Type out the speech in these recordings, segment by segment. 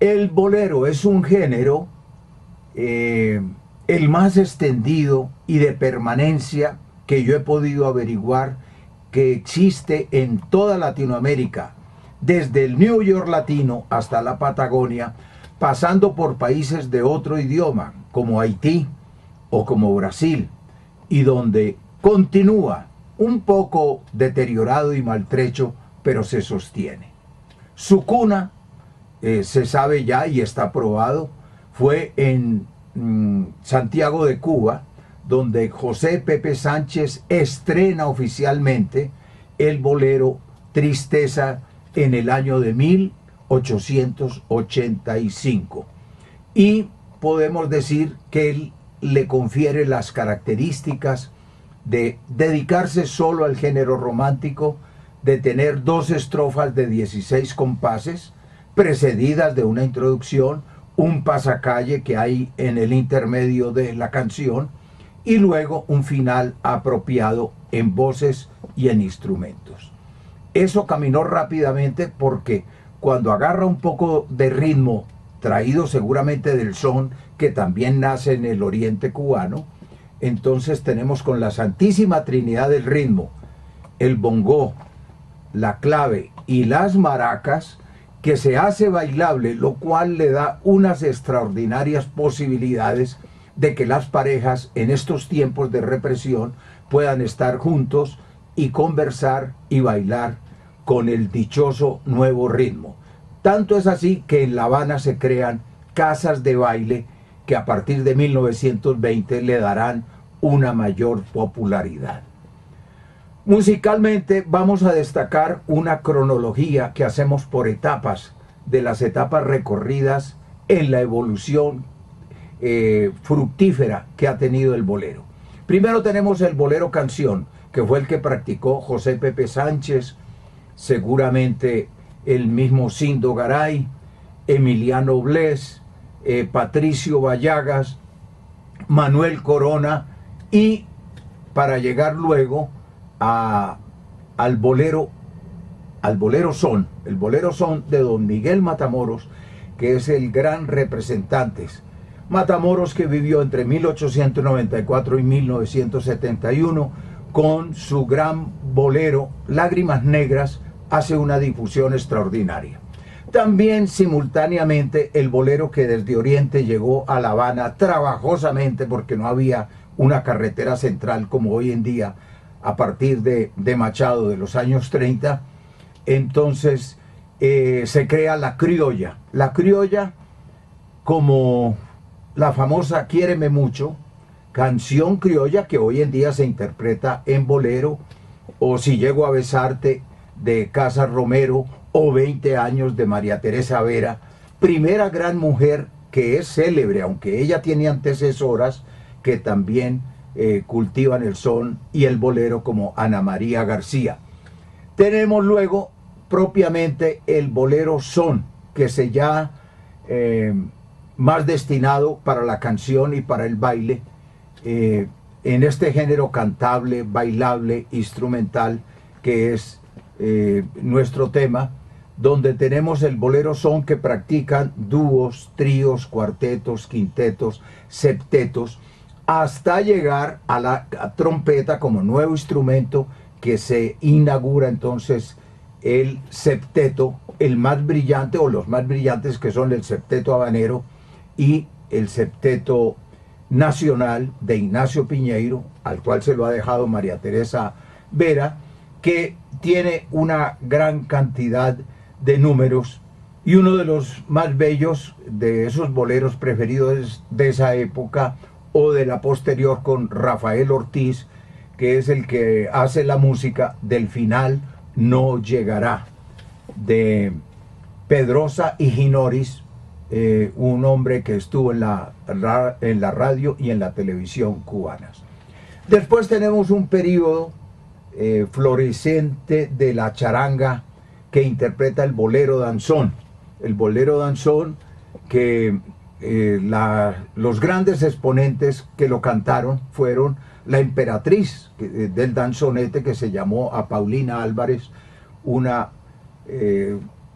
El bolero es un género, el más extendido y de permanencia que yo he podido averiguar, que existe en toda Latinoamérica, desde el New York latino hasta la Patagonia, pasando por países de otro idioma, como Haití o como Brasil, y donde continúa un poco deteriorado y maltrecho, pero se sostiene. Su cuna, se sabe ya y está probado, fue en Santiago de Cuba, donde José Pepe Sánchez estrena oficialmente el bolero Tristeza en el año de 1885. Y podemos decir que él le confiere las características de dedicarse solo al género romántico, de tener dos estrofas de 16 compases, precedidas de una introducción, un pasacalle que hay en el intermedio de la canción, y luego un final apropiado en voces y en instrumentos. Eso caminó rápidamente porque cuando agarra un poco de ritmo, traído seguramente del son que también nace en el oriente cubano, entonces tenemos con la Santísima Trinidad del ritmo, el bongó, la clave y las maracas, que se hace bailable, lo cual le da unas extraordinarias posibilidades de que las parejas en estos tiempos de represión puedan estar juntos y conversar y bailar con el dichoso nuevo ritmo. Tanto es así que en La Habana se crean casas de baile que a partir de 1920 le darán una mayor popularidad. Musicalmente vamos a destacar una cronología que hacemos por etapas, de las etapas recorridas en la evolución fructífera que ha tenido el bolero. Primero tenemos el bolero canción, que fue el que practicó José Pepe Sánchez, seguramente el mismo Sindo Garay, Emiliano Blés, Patricio Vallagas, Manuel Corona, y para llegar luego al bolero son, el bolero son de don Miguel Matamoros, que es el gran representante. Matamoros, que vivió entre 1894 y 1971, con su gran bolero Lágrimas Negras, hace una difusión extraordinaria. También simultáneamente el bolero que desde Oriente llegó a La Habana trabajosamente, porque no había una carretera central como hoy en día, a partir de Machado de los años 30, entonces se crea la criolla. La criolla, como la famosa Quiéreme Mucho, canción criolla que hoy en día se interpreta en bolero, o Si Llego a Besarte de Casa Romero, o 20 años de María Teresa Vera, primera gran mujer que es célebre, aunque ella tiene antecesoras que también cultivan el son y el bolero, como Ana María García. Tenemos luego propiamente el bolero son, que se ya más destinado para la canción y para el baile, en este género cantable, bailable, instrumental, que es nuestro tema, donde tenemos el bolero son que practican dúos, tríos, cuartetos, quintetos, septetos, hasta llegar a la trompeta como nuevo instrumento, que se inaugura entonces el septeto, el más brillante, o los más brillantes, que son el septeto habanero y el septeto nacional de Ignacio Piñeiro, al cual se lo ha dejado María Teresa Vera, que tiene una gran cantidad de números, y uno de los más bellos de esos boleros preferidos de esa época o de la posterior, con Rafael Ortiz, que es el que hace la música del Final No Llegará, de Pedrosa y Ginoris, un hombre que estuvo en la radio y en la televisión cubanas. Después tenemos un periodo florescente de la charanga, que interpreta el bolero danzón. El bolero danzón que los grandes exponentes que lo cantaron fueron la emperatriz del danzonete, que se llamó a Paulina Álvarez, una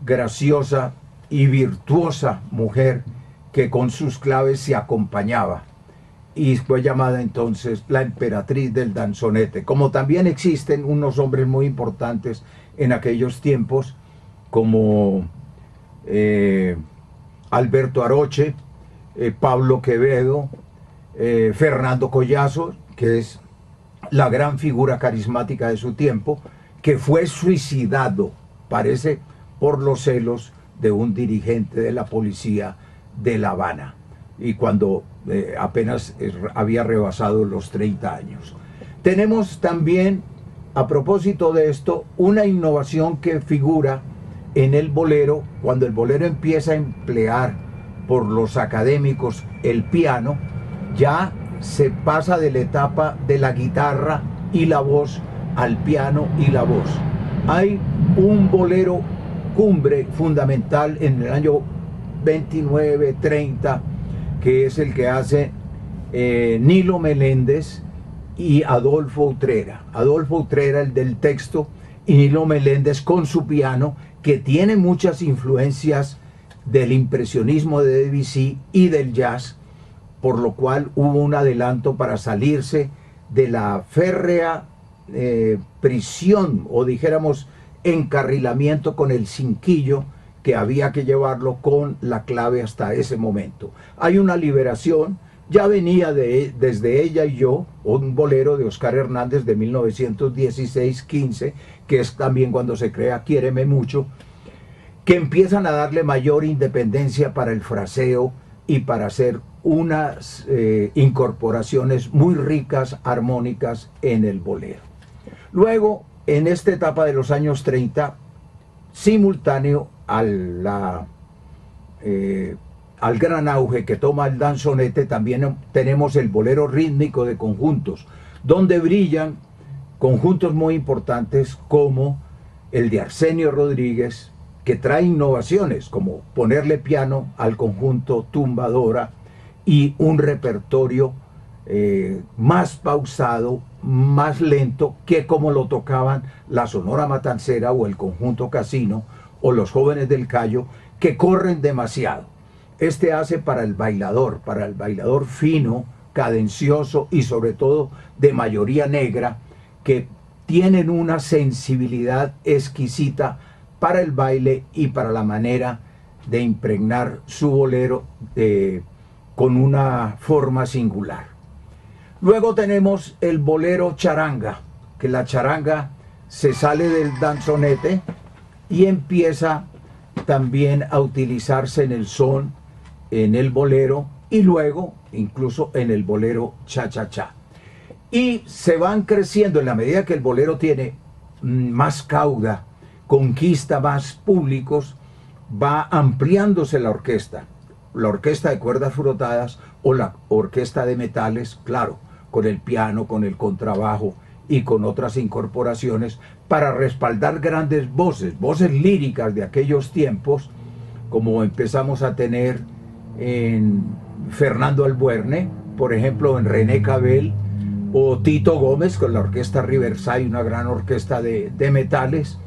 graciosa y virtuosa mujer que con sus claves se acompañaba y fue llamada entonces la emperatriz del danzonete. Como también existen unos hombres muy importantes en aquellos tiempos como Alberto Aroche, Pablo Quevedo, Fernando Collazo, que es la gran figura carismática de su tiempo, que fue suicidado, parece, por los celos de un dirigente de la policía de La Habana, y cuando apenas había rebasado los 30 años. Tenemos también, a propósito de esto, una innovación que figura en el bolero, cuando el bolero empieza a emplear por los académicos el piano, ya se pasa de la etapa de la guitarra y la voz al piano y la voz. Hay un bolero cumbre fundamental en el año 29-30, que es el que hace Nilo Meléndez y Adolfo Utrera. Adolfo Utrera, el del texto, y Nilo Meléndez con su piano, que tiene muchas influencias del impresionismo de Debussy y del jazz, por lo cual hubo un adelanto para salirse de la férrea prisión, o dijéramos encarrilamiento con el cinquillo, que había que llevarlo con la clave hasta ese momento. Hay una liberación, ya venía desde Ella y Yo, un bolero de Oscar Hernández de 1916-15, que es también cuando se crea Quiéreme Mucho, que empiezan a darle mayor independencia para el fraseo y para hacer unas incorporaciones muy ricas, armónicas en el bolero. Luego, en esta etapa de los años 30, simultáneo al gran auge que toma el danzonete, también tenemos el bolero rítmico de conjuntos, donde brillan conjuntos muy importantes como el de Arsenio Rodríguez, que trae innovaciones como ponerle piano al conjunto Tumbadora y un repertorio más pausado, más lento que como lo tocaban la Sonora Matancera o el conjunto Casino o los Jóvenes del Cayo, que corren demasiado. Este hace para el bailador fino, cadencioso y sobre todo de mayoría negra, que tienen una sensibilidad exquisita para el baile y para la manera de impregnar su bolero con una forma singular. Luego tenemos el bolero charanga, que la charanga se sale del danzonete y empieza también a utilizarse en el son, en el bolero y luego incluso en el bolero cha-cha-cha. Y se van creciendo en la medida que el bolero tiene más cauda, conquista más públicos, va ampliándose la orquesta de cuerdas frotadas o la orquesta de metales, claro, con el piano, con el contrabajo y con otras incorporaciones para respaldar grandes voces líricas de aquellos tiempos, como empezamos a tener en Fernando Albuerne, por ejemplo en René Cabel, o Tito Gómez con la orquesta Riverside, una gran orquesta de metales,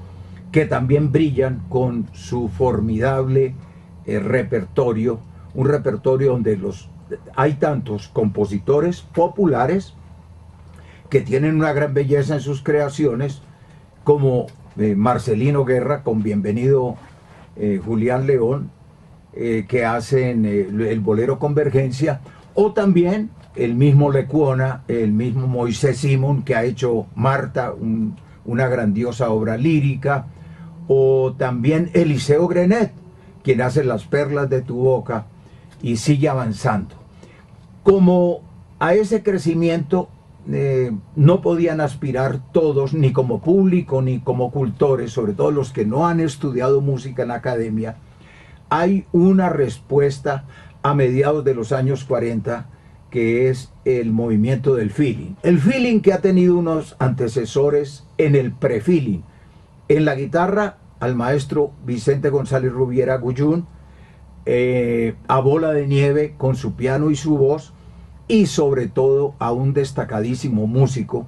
que también brillan con su formidable repertorio, un repertorio donde hay tantos compositores populares que tienen una gran belleza en sus creaciones, como Marcelino Guerra con Bienvenido Julián León, que hacen el bolero Convergencia, o también el mismo Lecuona, el mismo Moisés Simón, que ha hecho Marta, una grandiosa obra lírica, o también Eliseo Grenet, quien hace Las Perlas de tu Boca, y sigue avanzando. Como a ese crecimiento no podían aspirar todos, ni como público, ni como cultores, sobre todo los que no han estudiado música en la academia, hay una respuesta a mediados de los años 40, que es el movimiento del feeling. El feeling que ha tenido unos antecesores en el pre-feeling. En la guitarra, al maestro Vicente González Rubiera Guyún, a Bola de Nieve con su piano y su voz, y sobre todo a un destacadísimo músico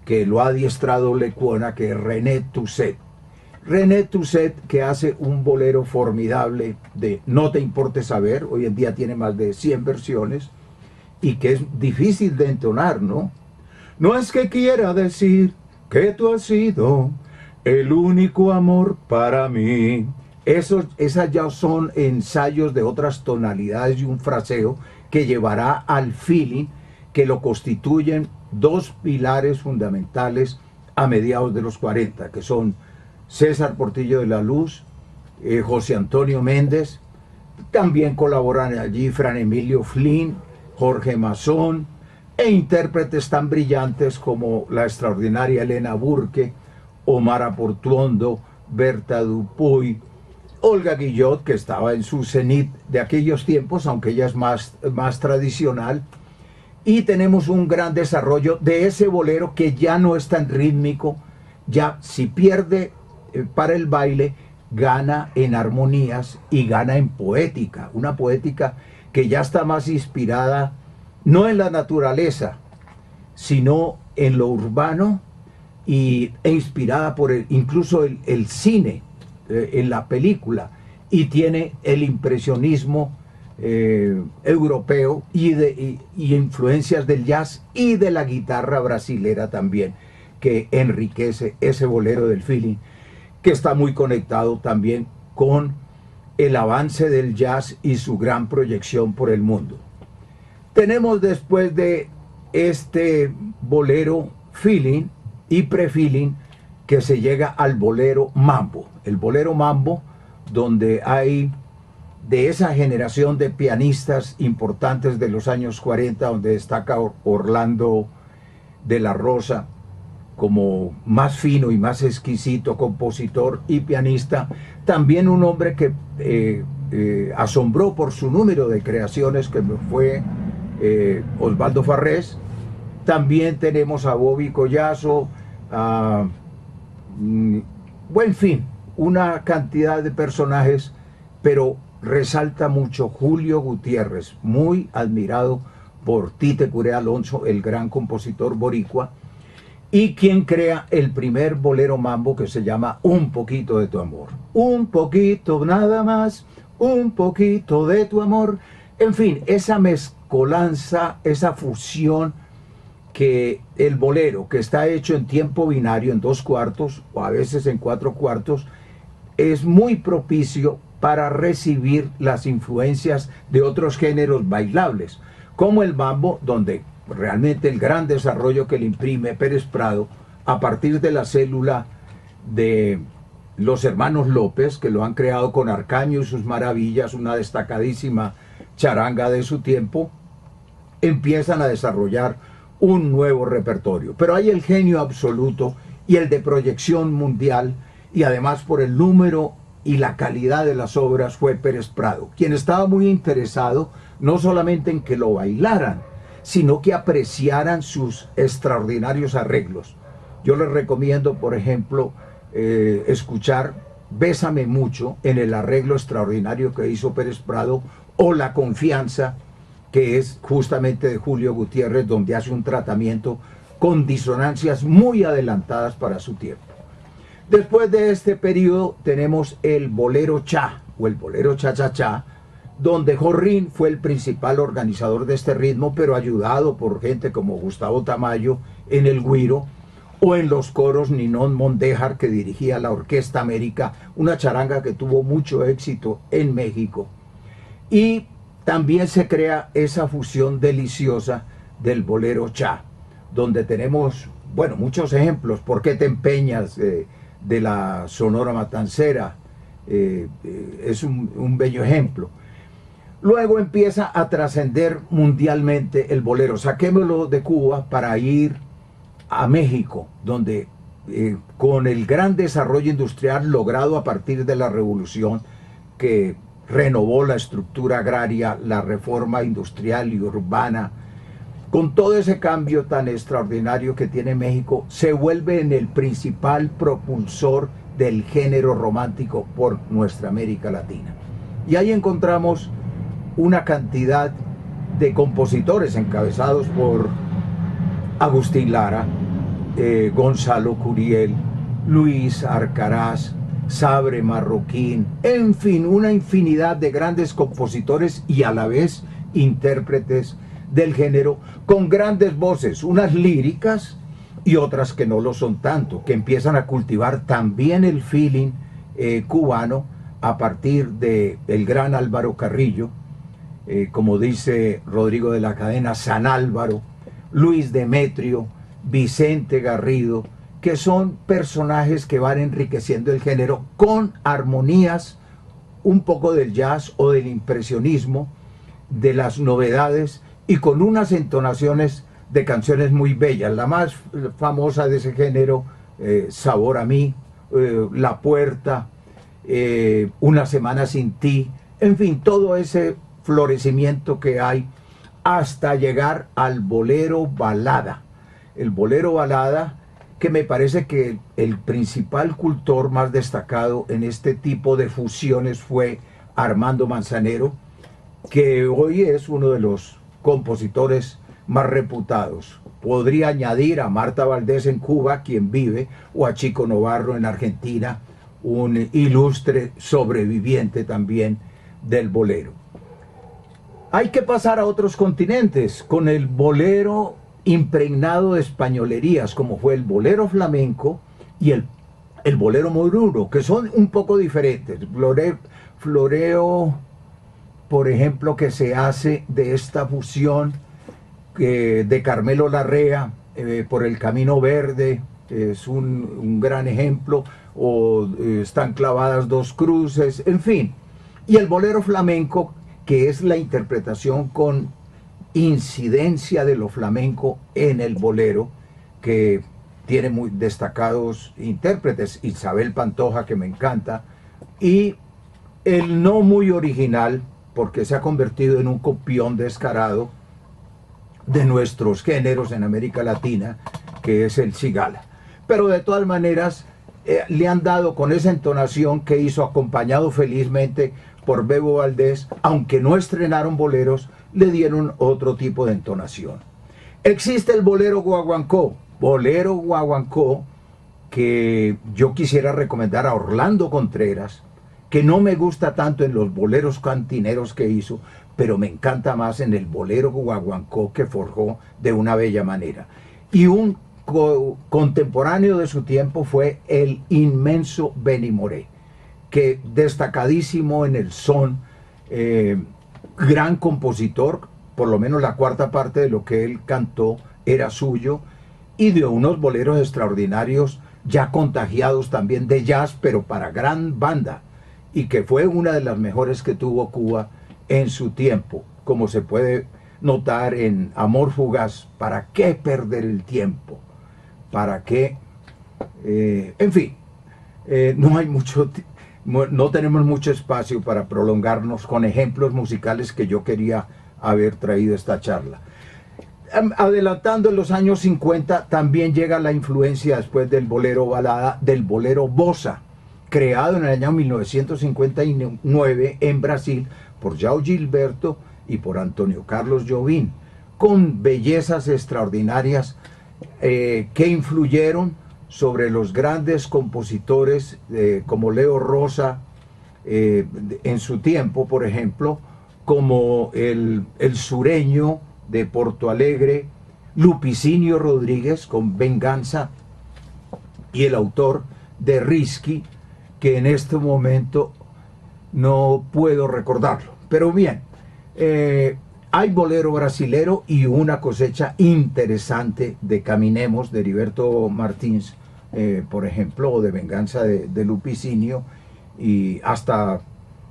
que lo ha adiestrado Lecuona, que es René Toussaint. René Toussaint, que hace un bolero formidable de No te importe saber, hoy en día tiene más de 100 versiones, y que es difícil de entonar, ¿no? No es que quiera decir que tú has sido el único amor para mí. Esas ya son ensayos de otras tonalidades y un fraseo que llevará al feeling que lo constituyen dos pilares fundamentales a mediados de los 40, que son César Portillo de la Luz, José Antonio Méndez. También colaboran allí Fran Emilio Flynn, Jorge Mazón, e intérpretes tan brillantes como la extraordinaria Elena Burke, Omar Aportuondo, Berta Dupuy, Olga Guillot, que estaba en su cenit de aquellos tiempos, aunque ella es más tradicional. Y tenemos un gran desarrollo de ese bolero que ya no es tan rítmico, ya si pierde para el baile, gana en armonías y gana en poética, una poética que ya está más inspirada no en la naturaleza, sino en lo urbano e inspirada por incluso el cine, en la película, y tiene el impresionismo europeo y influencias del jazz y de la guitarra brasilera también, que enriquece ese bolero del feeling, que está muy conectado también con el avance del jazz y su gran proyección por el mundo. Tenemos después de este bolero feeling y pre-feeling que se llega al bolero mambo. El bolero mambo, donde hay de esa generación de pianistas importantes de los años 40, donde destaca Orlando de la Rosa como más fino y más exquisito compositor y pianista, también un hombre que asombró por su número de creaciones, que fue Osvaldo Farrés. También tenemos a Bobby Collazo, en fin, una cantidad de personajes, pero resalta mucho Julio Gutiérrez, muy admirado por Tite Curé Alonso, el gran compositor boricua, y quien crea el primer bolero mambo que se llama Un poquito de tu amor. Un poquito nada más, un poquito de tu amor. En fin, esa mezcolanza, esa fusión que el bolero, que está hecho en tiempo binario, en 2/4 o a veces en 4/4, es muy propicio para recibir las influencias de otros géneros bailables, como el mambo, donde realmente el gran desarrollo que le imprime Pérez Prado a partir de la célula de los hermanos López, que lo han creado con Arcaño y sus maravillas, una destacadísima charanga de su tiempo, empiezan a desarrollar un nuevo repertorio. Pero hay el genio absoluto y el de proyección mundial, y además por el número y la calidad de las obras, fue Pérez Prado, quien estaba muy interesado no solamente en que lo bailaran, sino que apreciaran sus extraordinarios arreglos. Yo les recomiendo, por ejemplo, escuchar Bésame mucho, en el arreglo extraordinario que hizo Pérez Prado, o La confianza, que es justamente de Julio Gutiérrez, donde hace un tratamiento con disonancias muy adelantadas para su tiempo. Después de este periodo tenemos el bolero cha, o el bolero cha-cha-cha, donde Jorrín fue el principal organizador de este ritmo, pero ayudado por gente como Gustavo Tamayo en el güiro, o en los coros Ninón Mondéjar, que dirigía la Orquesta América, una charanga que tuvo mucho éxito en México. Y también se crea esa fusión deliciosa del bolero cha, donde tenemos, bueno, muchos ejemplos. ¿Por qué te empeñas? De la Sonora Matancera, es un bello ejemplo. Luego empieza a trascender mundialmente el bolero. Saquémoslo de Cuba para ir a México, donde con el gran desarrollo industrial logrado a partir de la revolución, que renovó la estructura agraria, la reforma industrial y urbana, con todo ese cambio tan extraordinario que tiene México, se vuelve en el principal propulsor del género romántico por nuestra América Latina. Y ahí encontramos una cantidad de compositores encabezados por Agustín Lara, Gonzalo Curiel, Luis Arcaraz, Sabre Marroquín, en fin, una infinidad de grandes compositores y a la vez intérpretes del género con grandes voces, unas líricas y otras que no lo son tanto, que empiezan a cultivar también el feeling cubano a partir de el gran Álvaro Carrillo, como dice Rodrigo de la Cadena, San Álvaro, Luis Demetrio, Vicente Garrido, que son personajes que van enriqueciendo el género con armonías un poco del jazz o del impresionismo, de las novedades y con unas entonaciones de canciones muy bellas. La más famosa de ese género, Sabor a mí, La Puerta, Una semana sin ti, en fin, todo ese florecimiento que hay hasta llegar al bolero balada. El bolero balada, que me parece que el principal cultor más destacado en este tipo de fusiones fue Armando Manzanero, que hoy es uno de los compositores más reputados. Podría añadir a Marta Valdés en Cuba, quien vive, o a Chico Novarro en Argentina, un ilustre sobreviviente también del bolero. Hay que pasar a otros continentes con el bolero impregnado de españolerías, como fue el bolero flamenco y el bolero moruno, que son un poco diferentes. Floreo, por ejemplo, que se hace de esta fusión de Carmelo Larrea por el Camino Verde, es un gran ejemplo, o Están clavadas dos cruces, en fin. Y el bolero flamenco, que es la interpretación con incidencia de lo flamenco en el bolero, que tiene muy destacados intérpretes, Isabel Pantoja, que me encanta, y el no muy original, porque se ha convertido en un copión descarado de nuestros géneros en América Latina, que es el cigala. Pero de todas maneras, le han dado con esa entonación que hizo, acompañado felizmente por Bebo Valdés, aunque no estrenaron boleros, le dieron otro tipo de entonación. Existe el bolero guaguancó, que yo quisiera recomendar a Orlando Contreras, que no me gusta tanto en los boleros cantineros que hizo, pero me encanta más en el bolero guaguancó que forjó de una bella manera. Y un contemporáneo de su tiempo fue el inmenso Benny Moré, que destacadísimo en el son, gran compositor, por lo menos la cuarta parte de lo que él cantó era suyo, y de unos boleros extraordinarios, ya contagiados también de jazz, pero para gran banda, y que fue una de las mejores que tuvo Cuba en su tiempo, como se puede notar en Amor Fugaz, ¿para qué perder el tiempo? ¿Para qué? En fin, no tenemos mucho espacio para prolongarnos con ejemplos musicales que yo quería haber traído esta charla. Adelantando en los años 50, también llega la influencia después del bolero balada, del bolero bossa, creado en el año 1959 en Brasil por João Gilberto y por Antonio Carlos Jobim, con bellezas extraordinarias que influyeron sobre los grandes compositores como Leo Rosa en su tiempo, por ejemplo, como el sureño de Porto Alegre, Lupicinio Rodríguez con Venganza, y el autor de Risky, que en este momento no puedo recordarlo. Pero bien, hay bolero brasilero y una cosecha interesante de Caminemos, de Heriberto Martins, por ejemplo, o de Venganza de Lupicinio, y hasta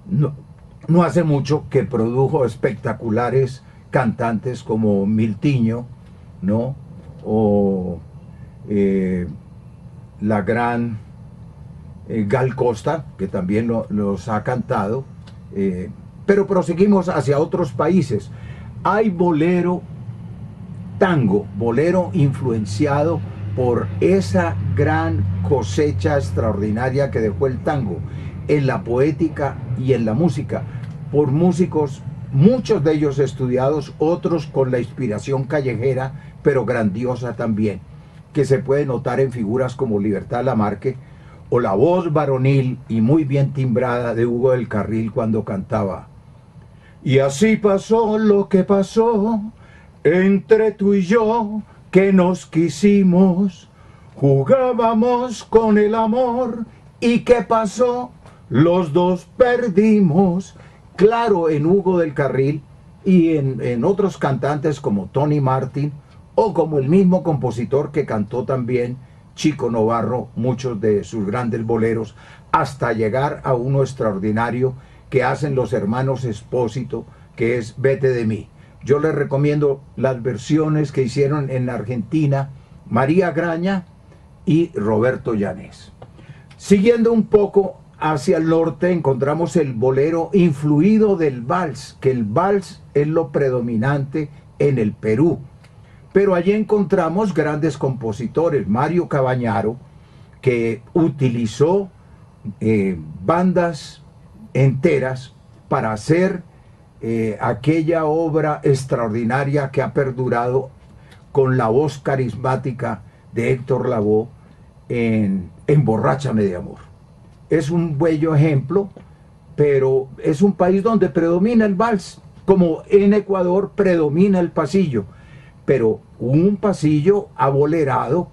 no hace mucho que produjo espectaculares cantantes como Miltiño, ¿no? O la gran Gal Costa, que también los ha cantado, pero proseguimos hacia otros países. Hay bolero tango, bolero influenciado por esa gran cosecha extraordinaria que dejó el tango en la poética y en la música, por músicos, muchos de ellos estudiados, otros con la inspiración callejera, pero grandiosa también, que se puede notar en figuras como Libertad Lamarque o la voz varonil y muy bien timbrada de Hugo del Carril cuando cantaba: y así pasó lo que pasó entre tú y yo, que nos quisimos, jugábamos con el amor, y ¿qué pasó? Los dos perdimos. Claro, en Hugo del Carril y en otros cantantes como Tony Martin o como el mismo compositor que cantó también, Chico Novarro, muchos de sus grandes boleros, hasta llegar a uno extraordinario que hacen los hermanos Espósito, que es Vete de mí. Yo les recomiendo las versiones que hicieron en Argentina María Graña y Roberto Llanés. Siguiendo un poco hacia el norte encontramos el bolero influido del vals, que el vals es lo predominante en el Perú. Pero allí encontramos grandes compositores, Mario Cabañaro, que utilizó bandas enteras para hacer aquella obra extraordinaria que ha perdurado con la voz carismática de Héctor Lavoe en Emborráchame de amor. Es un bello ejemplo, pero es un país donde predomina el vals, como en Ecuador predomina el pasillo, pero un pasillo abolerado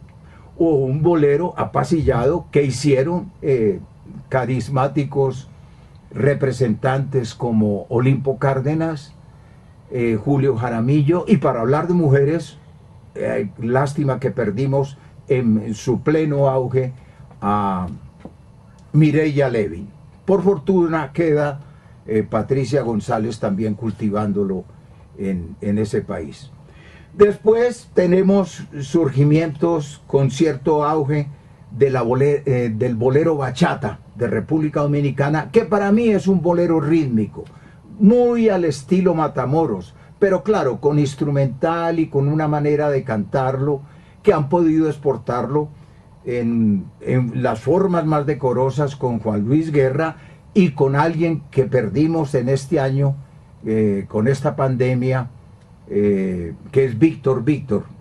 o un bolero apasillado que hicieron carismáticos representantes como Olimpo Cárdenas, Julio Jaramillo, y para hablar de mujeres, lástima que perdimos en su pleno auge a Mireya Levin. Por fortuna queda Patricia González también cultivándolo en ese país. Después tenemos surgimientos con cierto auge de del bolero bachata de República Dominicana, que para mí es un bolero rítmico, muy al estilo Matamoros, pero claro, con instrumental y con una manera de cantarlo que han podido exportarlo en las formas más decorosas con Juan Luis Guerra y con alguien que perdimos en este año con esta pandemia, que es Víctor,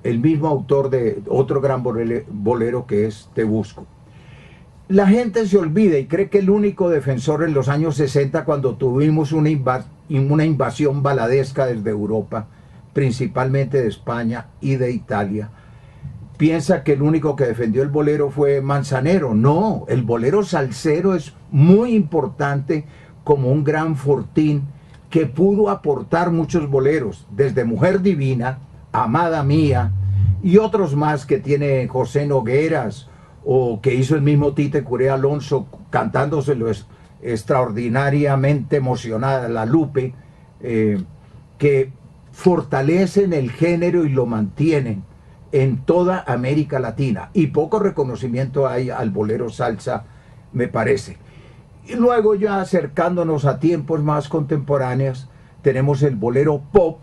el mismo autor de otro gran bolero que es Te Busco. La gente se olvida y cree que el único defensor en los años 60, cuando tuvimos una invasión baladesca desde Europa, principalmente de España y de Italia, piensa que el único que defendió el bolero fue Manzanero. No, el bolero salsero es muy importante como un gran fortín que pudo aportar muchos boleros, desde Mujer Divina, Amada Mía, y otros más que tiene José Nogueras, o que hizo el mismo Tite Curé Alonso, cantándoselo extraordinariamente emocionada, La Lupe, que fortalecen el género y lo mantienen en toda América Latina, y poco reconocimiento hay al bolero salsa, me parece. Y luego, ya acercándonos a tiempos más contemporáneos, tenemos el bolero pop,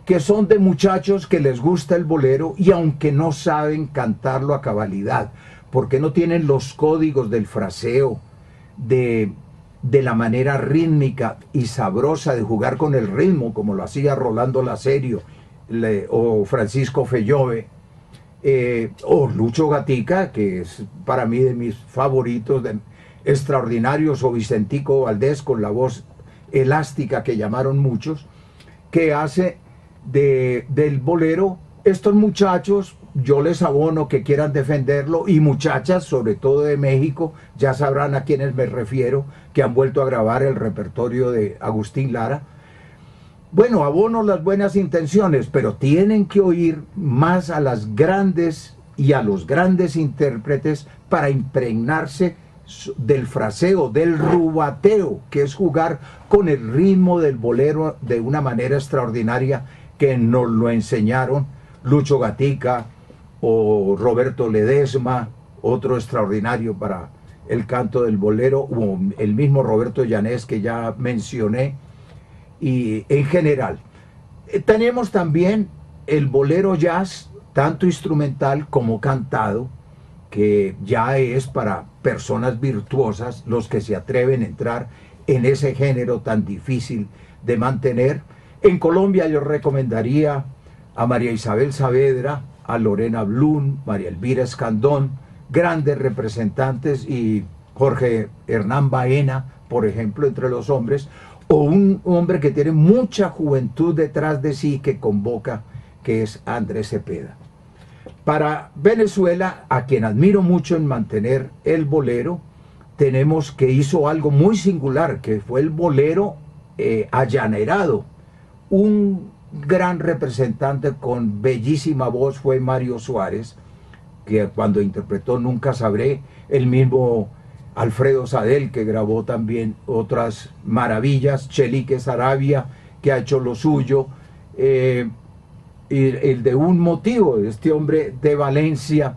que son de muchachos que les gusta el bolero y aunque no saben cantarlo a cabalidad, porque no tienen los códigos del fraseo, de la manera rítmica y sabrosa de jugar con el ritmo, como lo hacía Rolando Laserio o Francisco Fellove, o Lucho Gatica, que es para mí de mis favoritos, extraordinarios, o Vicentico Valdés con la voz elástica que llamaron muchos, que hace del bolero. Estos muchachos, yo les abono que quieran defenderlo, y muchachas, sobre todo de México, ya sabrán a quienes me refiero, que han vuelto a grabar el repertorio de Agustín Lara. Bueno, abono las buenas intenciones, pero tienen que oír más a las grandes y a los grandes intérpretes para impregnarse del fraseo, del rubateo, que es jugar con el ritmo del bolero de una manera extraordinaria, que nos lo enseñaron Lucho Gatica o Roberto Ledesma, otro extraordinario para el canto del bolero, o el mismo Roberto Llanés que ya mencioné. Y en general tenemos también el bolero jazz, tanto instrumental como cantado, que ya es para personas virtuosas los que se atreven a entrar en ese género tan difícil de mantener. En Colombia yo recomendaría a María Isabel Saavedra, a Lorena Blum, María Elvira Escandón, grandes representantes, y Jorge Hernán Baena, por ejemplo, entre los hombres, o un hombre que tiene mucha juventud detrás de sí que convoca, que es Andrés Cepeda. Para Venezuela, a quien admiro mucho en mantener el bolero, tenemos que hizo algo muy singular, que fue el bolero allanerado. Un gran representante con bellísima voz fue Mario Suárez, que cuando interpretó Nunca Sabré, el mismo Alfredo Sadel, que grabó también otras maravillas, Chelique Sarabia, que ha hecho lo suyo, y el de Un Motivo, este hombre de Valencia,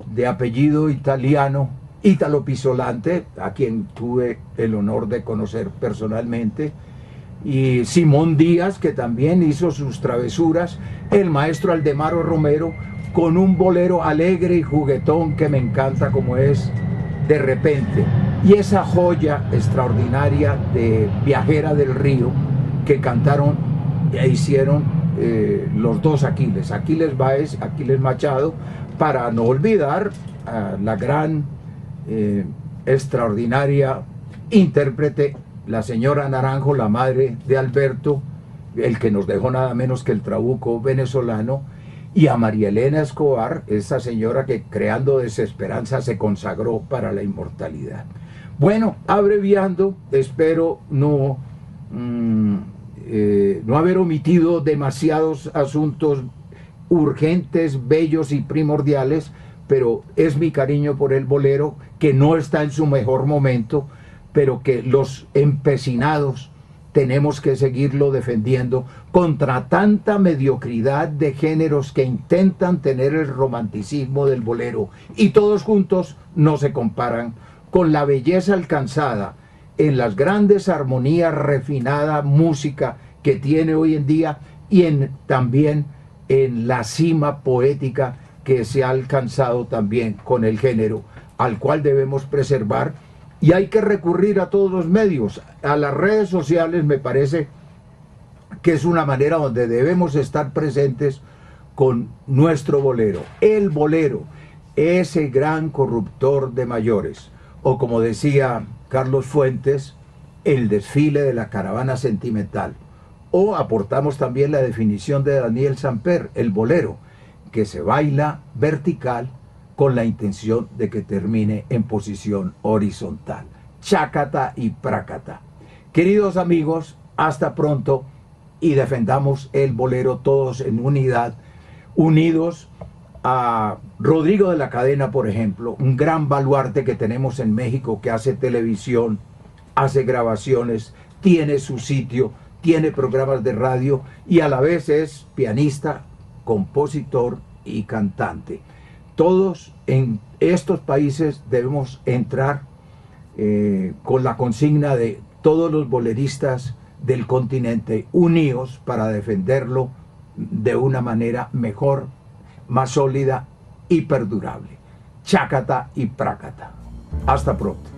de apellido italiano, Ítalo Pisolante, a quien tuve el honor de conocer personalmente, y Simón Díaz, que también hizo sus travesuras, el maestro Aldemaro Romero, con un bolero alegre y juguetón que me encanta, como es De Repente, y esa joya extraordinaria de Viajera del Río, que cantaron e hicieron los dos Aquiles Báez, Aquiles Machado, para no olvidar a la gran, extraordinaria intérprete, la señora Naranjo, la madre de Alberto, el que nos dejó nada menos que el trabuco venezolano, y a María Elena Escobar, esa señora que creando Desesperanza se consagró para la inmortalidad. Bueno, abreviando, espero no haber omitido demasiados asuntos urgentes, bellos y primordiales, pero es mi cariño por el bolero, que no está en su mejor momento, pero que los empecinados tenemos que seguirlo defendiendo contra tanta mediocridad de géneros que intentan tener el romanticismo del bolero, y todos juntos no se comparan con la belleza alcanzada en las grandes armonías, refinada música que tiene hoy en día, y también en la cima poética que se ha alcanzado también con el género, al cual debemos preservar. Y hay que recurrir a todos los medios. A las redes sociales me parece que es una manera donde debemos estar presentes con nuestro bolero. El bolero, ese gran corruptor de mayores. O como decía Carlos Fuentes, el desfile de la caravana sentimental. O aportamos también la definición de Daniel Samper, el bolero, que se baila vertical con la intención de que termine en posición horizontal. Chácata y prácata. Queridos amigos, hasta pronto, y defendamos el bolero todos en unidad, unidos a Rodrigo de la Cadena, por ejemplo, un gran baluarte que tenemos en México, que hace televisión, hace grabaciones, tiene su sitio, tiene programas de radio y a la vez es pianista, compositor y cantante. Todos en estos países debemos entrar con la consigna de todos los boleristas del continente unidos para defenderlo de una manera mejor, más sólida y perdurable. Chácata y prácata. Hasta pronto.